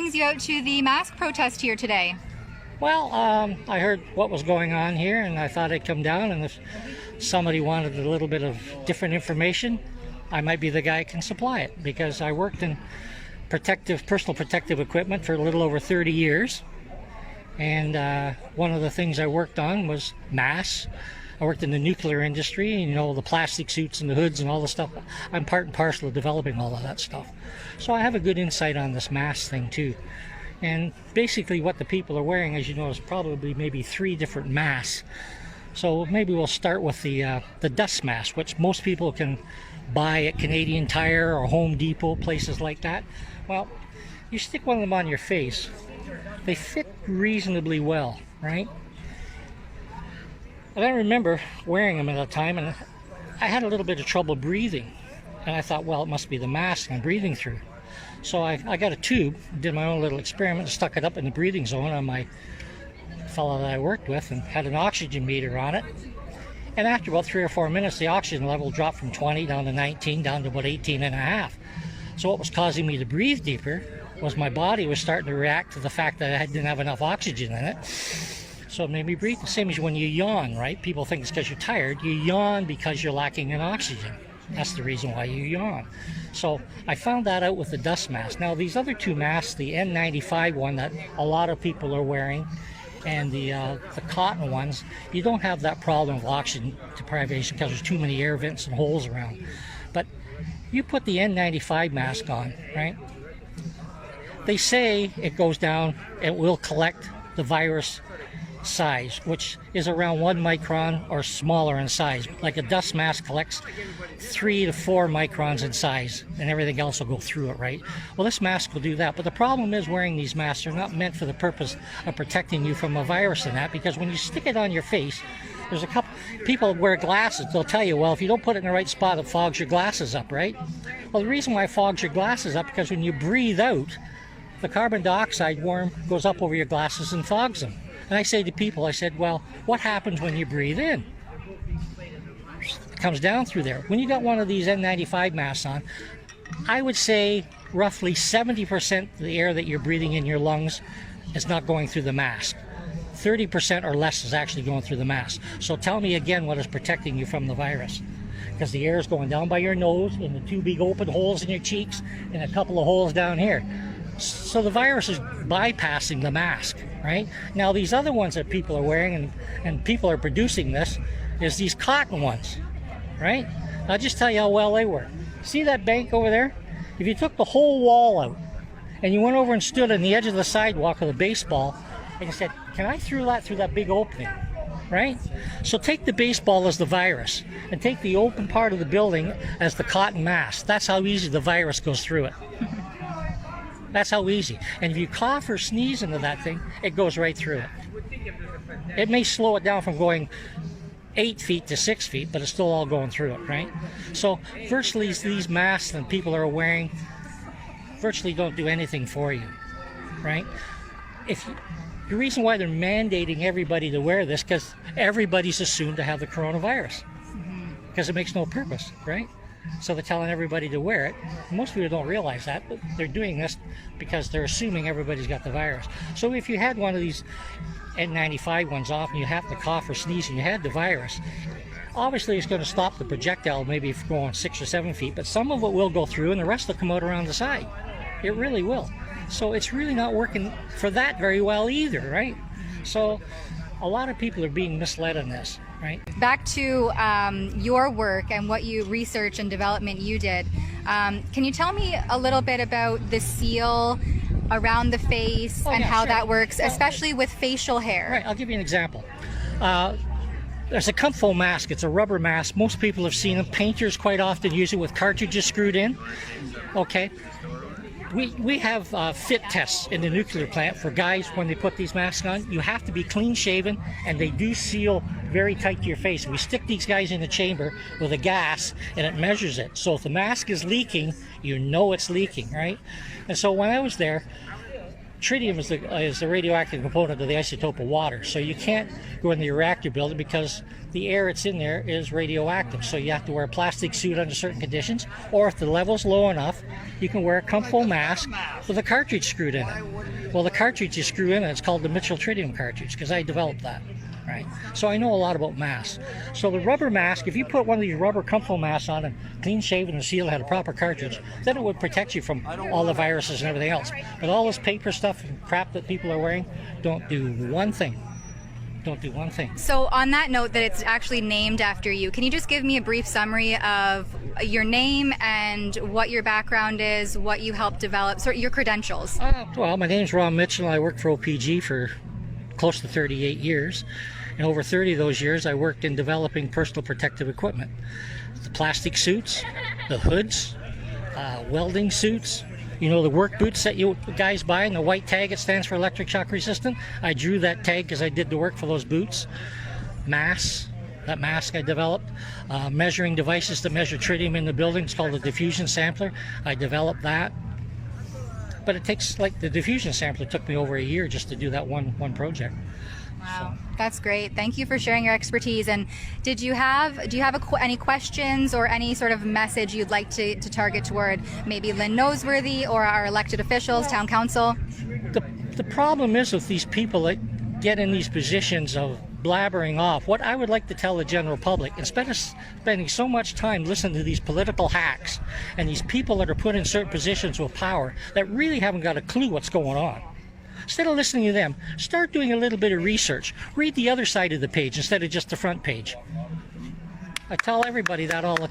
brings you out to the mask protest here today? Well, I heard what was going on here, and I thought I'd come down, and if somebody wanted a little bit of different information, I might be the guy who can supply it, because I worked in personal protective equipment for a little over 30 years, and one of the things I worked on was masks. I worked in the nuclear industry, you know, the plastic suits and the hoods and all the stuff. I'm part and parcel of developing all of that stuff. So I have a good insight on this mask thing too. And basically what the people are wearing, as you know, is probably maybe 3 different masks. So maybe we'll start with the dust mask, which most people can buy at Canadian Tire or Home Depot, places like that. Well, you stick one of them on your face. They fit reasonably well, right? And I remember wearing them at a time, and I had a little bit of trouble breathing. And I thought, well, it must be the mask I'm breathing through. So I got a tube, did my own little experiment, stuck it up in the breathing zone on my fellow that I worked with, and had an oxygen meter on it. And after about 3 or 4 minutes, the oxygen level dropped from 20 down to 19, down to about 18 and a half. So what was causing me to breathe deeper was my body was starting to react to the fact that I didn't have enough oxygen in it. So it made me breathe. The same as when you yawn, right? People think it's because you're tired. You yawn because you're lacking in oxygen. That's the reason why you yawn. So I found that out with the dust mask. Now these other 2 masks, the N95 one that a lot of people are wearing, and the cotton ones, you don't have that problem of oxygen deprivation because there's too many air vents and holes around. But you put the N95 mask on, right? They say it goes down, it will collect the virus size, which is around 1 micron or smaller in size. Like a dust mask collects 3 to 4 microns in size, and everything else will go through it, right? Well, this mask will do that, but the problem is wearing these masks are not meant for the purpose of protecting you from a virus and that, because when you stick it on your face, there's a couple people wear glasses. They'll tell you, well, if you don't put it in the right spot, it fogs your glasses up, right? Well, the reason why it fogs your glasses up, because when you breathe out, the carbon dioxide worm goes up over your glasses and fogs them. And I say to people, I said, well, what happens when you breathe in? It comes down through there. When you got one of these N95 masks on, I would say roughly 70% of the air that you're breathing in your lungs is not going through the mask. 30% or less is actually going through the mask. So tell me again what is protecting you from the virus. Because the air is going down by your nose, in the 2 big open holes in your cheeks, and a couple of holes down here. So the virus is bypassing the mask, right? Now these other ones that people are wearing, and people are producing this, is these cotton ones, right? I'll just tell you how well they work. See that bank over there? If you took the whole wall out, and you went over and stood on the edge of the sidewalk with a baseball, and you said, can I throw that through that big opening, right? So take the baseball as the virus, and take the open part of the building as the cotton mask. That's how easy the virus goes through it. That's how easy. And if you cough or sneeze into that thing, it goes right through it. It may slow it down from going 8 feet to 6 feet, but it's still all going through it, right? So virtually these masks that people are wearing virtually don't do anything for you, right? The reason why they're mandating everybody to wear this, because everybody's assumed to have the coronavirus, because it makes no purpose, right? So they're telling everybody to wear it. Most people don't realize that, but they're doing this because they're assuming everybody's got the virus. So if you had one of these N95 ones off and you have to cough or sneeze and you had the virus, obviously it's going to stop the projectile maybe from going 6 or 7 feet, but some of it will go through and the rest will come out around the side. It really will. So it's really not working for that very well either, right? So a lot of people are being misled on this. Right. Back to your work and what you research and development you did. Can you tell me a little bit about the seal around the face and how that works, especially with facial hair? Right, I'll give you an example. There's a Comfo mask. It's a rubber mask. Most people have seen them. Painters quite often use it with cartridges screwed in. Okay. We have fit tests in the nuclear plant for guys when they put these masks on. You have to be clean shaven, and they do seal very tight to your face. We stick these guys in the chamber with a gas, and it measures it. So if the mask is leaking, you know it's leaking, right? And so when I was there, tritium is the radioactive component of the isotope of water. So you can't go in the reactor building because the air that's in there is radioactive. So you have to wear a plastic suit under certain conditions, or if the level's low enough, you can wear a comfortable mask with a cartridge screwed in it. Well, the cartridge you screw in, it's called the Mitchell tritium cartridge, because I developed that. Right. So I know a lot about masks. So the rubber mask, if you put one of these rubber comfortable masks on and clean shaven and sealed, had a proper cartridge, then it would protect you from all the viruses and everything else. But all this paper stuff and crap that people are wearing, don't do one thing. Don't do one thing. So on that note that it's actually named after you, can you just give me a brief summary of your name and what your background is, what you helped develop, sort of your credentials? Well, my name's Ron Mitchell. I worked for OPG for close to 38 years. And over 30 of those years, I worked in developing personal protective equipment. The plastic suits, the hoods, welding suits, you know, the work boots that you guys buy, and the white tag, it stands for electric shock resistant. I drew that tag because I did the work for those boots. Masks, that mask I developed. Measuring devices to measure tritium in the building, it's called a diffusion sampler. I developed that. But it takes, like the diffusion sampler took me over a year just to do that one project. Wow, that's great. Thank you for sharing your expertise. And do you have any questions or any sort of message you'd like to target toward maybe Lynn Noseworthy or our elected officials, town council? The problem is with these people that get in these positions of blabbering off, what I would like to tell the general public, instead of spending so much time listening to these political hacks and these people that are put in certain positions with power that really haven't got a clue what's going on, instead of listening to them, start doing a little bit of research. Read the other side of the page instead of just the front page. I tell everybody that all the time.